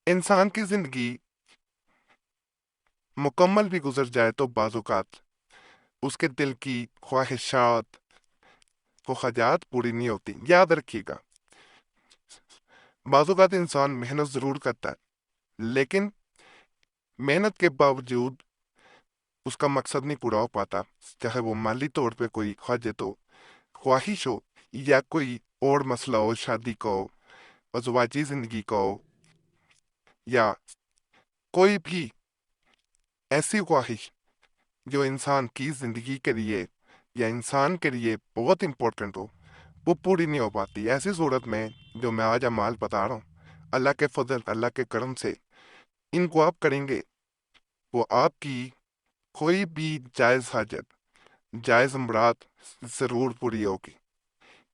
انسان کی زندگی مکمل بھی گزر جائے تو بعض اوقات اس کے دل کی خواہشات خواہشات پوری نہیں ہوتی۔ یاد رکھیے گا، بعض اوقات انسان محنت ضرور کرتا ہے، لیکن محنت کے باوجود اس کا مقصد نہیں پورا ہو پاتا، چاہے وہ مالی طور پہ کوئی حاجت ہو، خواہش ہو، یا کوئی اور مسئلہ ہو، شادی کو ہو، ازدواجی زندگی کو ہو، یا کوئی بھی ایسی خواہش جو انسان کی زندگی کے لیے یا انسان کے لیے بہت امپورٹنٹ ہو، وہ پوری نہیں ہو پاتی۔ ایسی صورت میں جو میں آج اعمال بتا رہا ہوں، اللہ کے فضل، اللہ کے کرم سے ان کو آپ کریں گے، وہ آپ کی کوئی بھی جائز حاجت، جائز امراد ضرور پوری ہوگی۔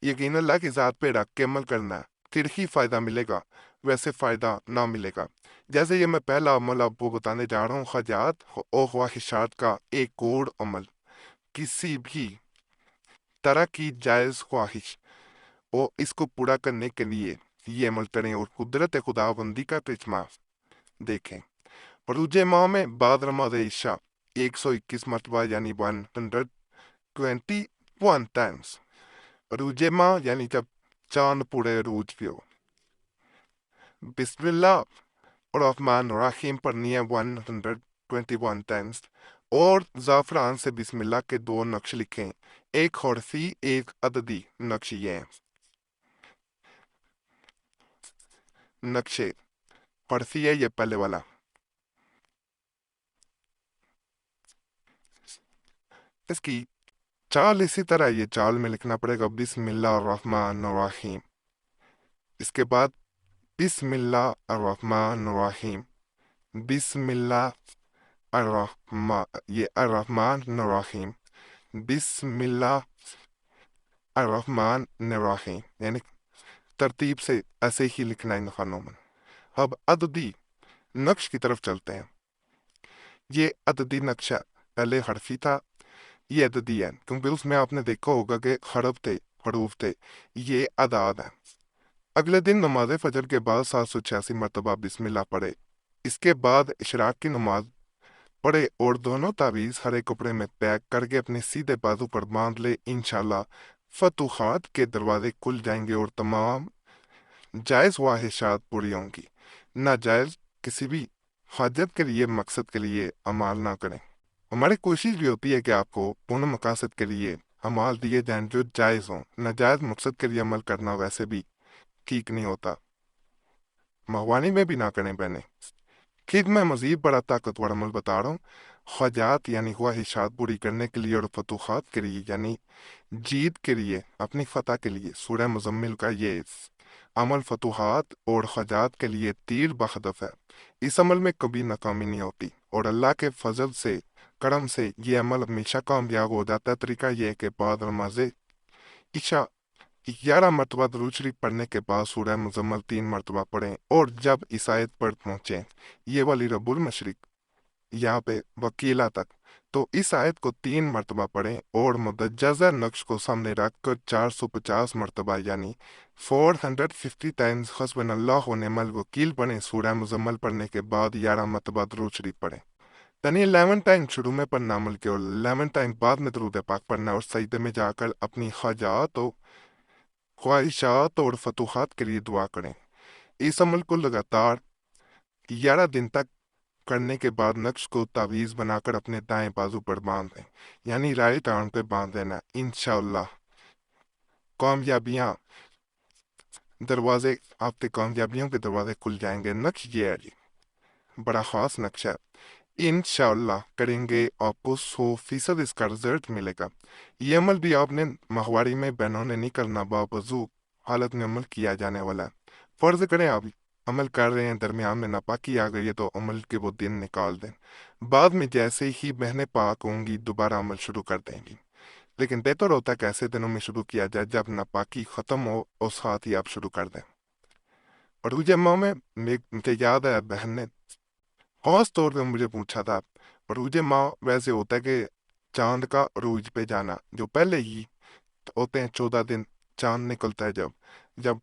یقین اللہ کی ذات پہ رکھ کے عمل کرنا ہے، پھر ہی فائدہ ملے گا، ویسے فائدہ نہ ملے گا۔ جیسے یہ میں پہلا عمل آپ کو بتانے جا رہا ہوں، خواہشات اور خواہشات کا ایک اور عمل، کسی بھی طرح کی جائز خواہش اور اس کو پورا کرنے کے لیے یہ عمل کریں اور قدرت خدا بندی کا تجمہ دیکھیں۔ عروج ماہ میں بعد نماز عشاء 121 مرتبہ یعنی 121 ٹائمز عروج ماہ یعنی جب چاند پورے عروج پہ ہو، بسم اللہ الرحمن الرحیم پڑھنی ہے 121 ٹائمز، اور زعفران سے بسم اللہ کے 2 نقش لکھیں، ایک حرفی ایک عددی نقش۔ یہ ہیں نقشے، حرفی ہے یہ پہلے والا، اس کی چال اسی طرح یہ چال میں لکھنا پڑے گا، بسم اللہ الرحمن الرحیم، اس کے بعد بسم اللہ الرحمن الرحیم، بسم اللہ الرحمن الرحیم، بسم اللہ الرحمن الرحیم، یعنی ترتیب سے ایسے ہی لکھنا ان خانوں میں۔ اب عددی نقش کی طرف چلتے ہیں۔ یہ عددی نقشہ پہلے حرفی تھا، یہ عددی ہے، کیونکہ اس میں آپ نے دیکھا ہوگا کہ حروف تھے، یہ اعداد ہیں۔ اگلے دن نماز فجر کے بعد 786 مرتبہ بسم اللہ پڑھے، اس کے بعد اشراق کی نماز پڑھے اور دونوں تعویذ ہرے کپڑے میں پیک کر کے اپنے سیدھے بازو پر باندھ لے۔ انشاءاللہ فتوحات کے دروازے کھل جائیں گے اور تمام جائز خواہشات پوری ہوں گی۔ ناجائز کسی بھی حاجت کے لیے، مقصد کے لیے اعمال نہ کریں۔ ہماری کوشش بھی ہوتی ہے کہ آپ کو ان مقاصد کے لیے اعمال دیے جائیں جو جائز ہوں۔ ناجائز مقصد کے لیے عمل کرنا ویسے بھی ٹھیک نہیں ہوتا، مہوانی میں بھی نہ کریں بہنیں۔ خود میں مزید بڑا طاقتور عمل بتا رہا ہوں، خواہشات یعنی خواہشات پوری کرنے کے لیے اور فتوحات کے لیے یعنی جیت کے لیے، اپنی فتح کے لیے، سورہ مزمل کا یہ عمل فتوحات اور خواہشات کے لیے تیر بہدف ہے۔ اس عمل میں کبھی ناکامی نہیں ہوتی اور اللہ کے فضل سے، کرم سے یہ عمل ہمیشہ کامیاب ہو جاتا ہے۔ طریقہ یہ ہے کہ بعد نماز عشاء 11 مرتبہ درود شریف پڑھنے کے بعد سورہ مزمل 3 مرتبہ پڑھیں، اور جب اس آیت پر پہنچیں، یہ والی رب المشرق یہاں پہ وکیلا تک، تو اس آیت کو 3 مرتبہ پڑھیں اور مدجزہ نقش کو سامنے رکھ کر 450 مرتبہ یعنی 450 ٹائمز حسبنا اللہ و نعم الوکیل پڑھیں۔ سورہ مزمل پڑھنے کے بعد 11 مرتبہ درود شریف پڑھیں، یعنی 11 ٹائم شروع میں پڑھنا عمل کے، اور 11 ٹائم بعد میں درود پاک پڑھنا، اور سجدے میں جا کر اپنی حاجات و خواہشات اور فتوحات کے لیے دعا کریں۔ اس عمل کو لگاتار 11 دن تک کرنے کے بعد نقش کو تعویذ بنا کر اپنے دائیں بازو پر باندھ دیں، یعنی رائٹ آرم پہ باندھ دینا۔ انشاءاللہ کامیابیاں دروازے، آپ کے کامیابیوں کے دروازے کھل جائیں گے۔ نقش یہ ہے جی، بڑا خاص نقش ہے، انشاءاللہ کریں گے آپ کو 100% اس کا رزلٹ ملے گا۔ یہ عمل بھی آپ نے ماہواری میں بہنوں نے نہیں کرنا، باوضو حالت میں عمل کیا جانے والا ہے۔ فرض کریں آپ عمل کر رہے ہیں، درمیان میں ناپاکی آ گئی ہے تو عمل کے وہ دن نکال دیں، بعد میں جیسے ہی بہنیں پاک ہوں گی دوبارہ عمل شروع کر دیں گی، لیکن بہتر ہوتا ہے کہ ایسے دنوں میں شروع کیا جائے جب ناپاکی ختم ہو اور ساتھ ہی آپ شروع کر دیں۔ عروج ماہ میں مجھے یاد ہے بہن نے خاص طور پہ مجھے پوچھا تھا، عروج ماہ ویسے ہوتا ہے کہ چاند کا عروج پہ جانا، جو پہلے ہی ہوتے ہیں 14 دن چاند نکلتا ہے، جب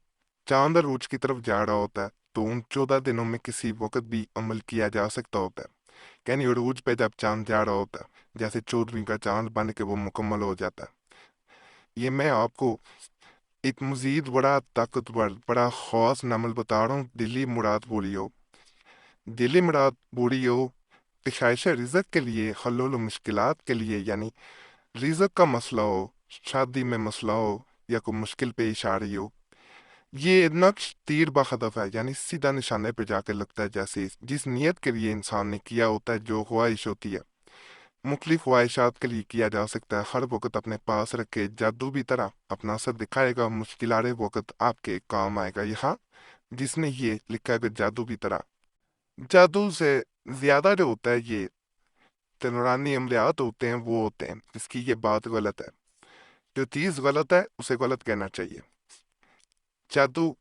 چاند عروج کی طرف جا رہا ہوتا ہے تو ان 14 دنوں میں کسی وقت بھی عمل کیا جا سکتا ہوتا ہے، یعنی عروج پہ جب چاند جا رہا ہوتا ہے، جیسے 14ویں کا چاند بن کے وہ مکمل ہو جاتا ہے۔ یہ میں آپ کو ایک مزید بڑا طاقتور بڑا خاص نمل بتا رہا ہوں، دلی مراد بوری ہو، دلی مراد بوری ہو، پیشائش رزق کے لیے، حلول و مشکلات کے لیے، یعنی رزق کا مسئلہ ہو، شادی میں مسئلہ ہو، یا کوئی مشکل پیش آ رہی ہو، یہ نقش تیر بہدف ہے، یعنی سیدھا نشانے پہ جا کے لگتا ہے، جیسے جس نیت کے لیے انسان نے کیا ہوتا ہے، جو خواہش ہوتی ہے مختلف خواہشات کے لیے کیا جا سکتا ہے، ہر وقت اپنے پاس رکھے، جادو بھی طرح اپنا اثر دکھائے گا، مشکلات وقت آپ کے کام آئے گا۔ یہاں جس نے یہ لکھا ہے کہ جادو بھی طرح، جادو سے زیادہ جو ہوتا ہے یہ نورانی عملیات ہوتے ہیں، وہ ہوتے ہیں جس کی یہ بات غلط ہے، جو چیز غلط ہے اسے غلط کہنا چاہیے۔ جادو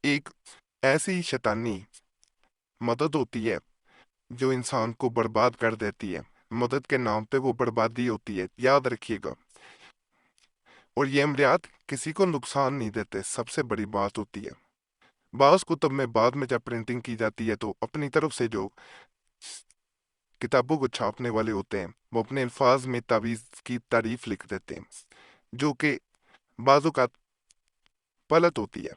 ایک ایسی شیطانی مدد ہوتی ہے جو انسان کو برباد کر دیتی ہے، مدد کے نام پہ وہ بربادی ہوتی ہے، یاد رکھیے گا۔ اور یہ عملیات کسی کو نقصان نہیں دیتے، سب سے بڑی بات ہوتی ہے۔ بعض کتب میں بعد میں جب پرنٹنگ کی جاتی ہے تو اپنی طرف سے جو کتابوں کو چھاپنے والے ہوتے ہیں وہ اپنے الفاظ میں تعویذ کی تعریف لکھ دیتے ہیں، جو کہ بعض اوقات غلط ہوتی ہے۔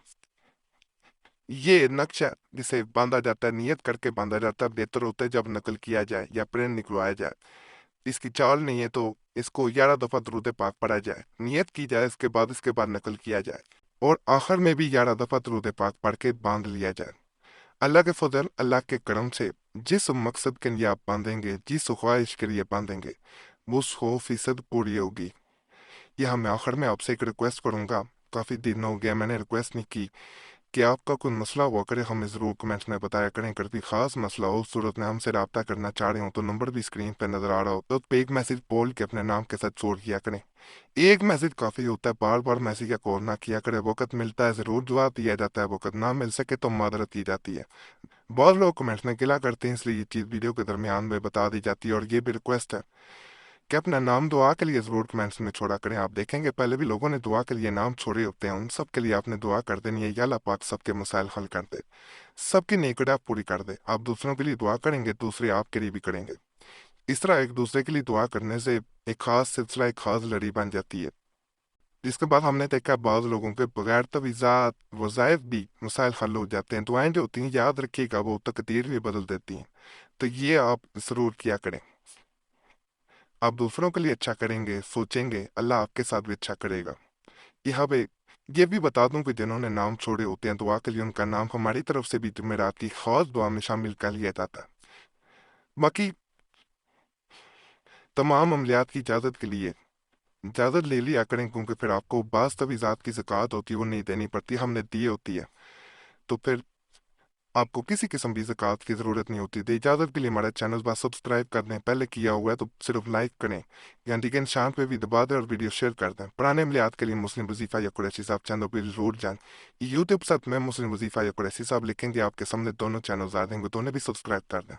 یہ نقشہ جسے باندھا جاتا ہے، نیت کر کے باندھا جاتا ہے، بہتر ہوتا ہے جب نقل کیا جائے یا پرنٹ نکلوایا جائے۔ اس کی چال نہیں ہے تو اس کو 11 دفعہ درود پاک پڑھا جائے، نیت کی جائے، اس کے بعد نقل کیا جائے، اور آخر میں بھی 11 دفعہ درود پاک پڑھ کے باندھ لیا جائے۔ اللہ کے فضل، اللہ کے کرم سے جس مقصد کے لیے آپ باندھیں گے، جس خواہش کے لیے باندھیں گے، وہ 100% پوری ہوگی۔ یہاں میں آخر میں آپ سے ایک ریکویسٹ کروں گا، کافی دن ہو گیا میں نے ریکویسٹ نہیں کی کہ آپ کا کوئی مسئلہ ہوا کرے ہمیں ضرور کمنٹس میں بتایا کریں، کوئی خاص مسئلہ ہو، صورت میں ہم سے رابطہ کرنا چاہ رہے ہوں تو نمبر بھی اسکرین پہ نظر آ رہا ہو، تو پہ ایک میسج بول کے اپنے نام کے ساتھ چھوڑ کیا کریں۔ ایک میسج کافی ہوتا ہے، بار بار میسج یا کال نہ کیا کرے، وقت ملتا ہے ضرور جواب دیا جاتا ہے، وقت نہ مل سکے تو معذرت کی جاتی ہے۔ بہت لوگ کمنٹس میں گلا کرتے ہیں، اس لیے یہ چیز ویڈیو کے درمیان میں بتا دی جاتی ہے، اور یہ بھی ریکویسٹ ہے کہ اپنا نام دعا کے لیے ضرور کمنٹس میں چھوڑا کریں۔ آپ دیکھیں گے پہلے بھی لوگوں نے دعا کے لیے نام چھوڑے ہوتے ہیں، ان سب کے لیے آپ نے دعا کر دینی ہے، یا اللہ پاک سب کے مسائل حل کر دے، سب کی نیکیاں پوری کر دے۔ آپ دوسروں کے لیے دعا کریں گے، دوسرے آپ کے لیے بھی کریں گے، اس طرح ایک دوسرے کے لیے دعا کرنے سے ایک خاص سلسلہ، ایک خاص لڑی بن جاتی ہے۔ جس کے بعد ہم نے دیکھا بعض لوگوں کے بغیر تویزات وظائف بھی مسائل حل ہو جاتے ہیں۔ دعائیں جو ہوتی ہیں یاد رکھیے گا وہ تقدیر بھی بدل دیتی ہیں، تو یہ آپ ضرور کیا کریں۔ آپ دوسروں کے لیے اچھا کریں گے، سوچیں گے، اللہ آپ کے ساتھ بھی اچھا کرے گا۔ یہاں پہ یہ بھی بتا دوں کہ جنہوں نے نام چھوڑے ہوتے ہیں دعا کے لیے، ان کا نام ہماری طرف سے بھی جمعرات کی خاص دعا میں شامل کر لیا جاتا ہے۔ باقی تمام عملیات کی اجازت کے لیے اجازت لے لیا کریں، کیونکہ پھر آپ کو بعض تویزات کی زکوٰۃ ہوتی ہے وہ نہیں دینی پڑتی، ہم نے دی ہوتی ہے، تو پھر آپ کو کسی قسم کی زکوٰۃ کی ضرورت نہیں ہوتی۔ دے اجازت کے لیے ہمارے چینل بس سبسکرائب کر دیں، پہلے کیا ہوا ہے تو صرف لائک کریں، گھنٹی کے نشان پہ بھی دبا دیں اور ویڈیو شیئر کر دیں۔ پرانے عملیات کے لیے مسلم وظیفہ یا قریشی صاحب چینل پہ ضرور جائیں۔ یوٹیوب ساتھ میں مسلم وظیفہ یا قریشی صاحب لکھیں گے، آپ کے سامنے دونوں چینلز آ دیں گے، دونوں بھی سبسکرائب کر دیں۔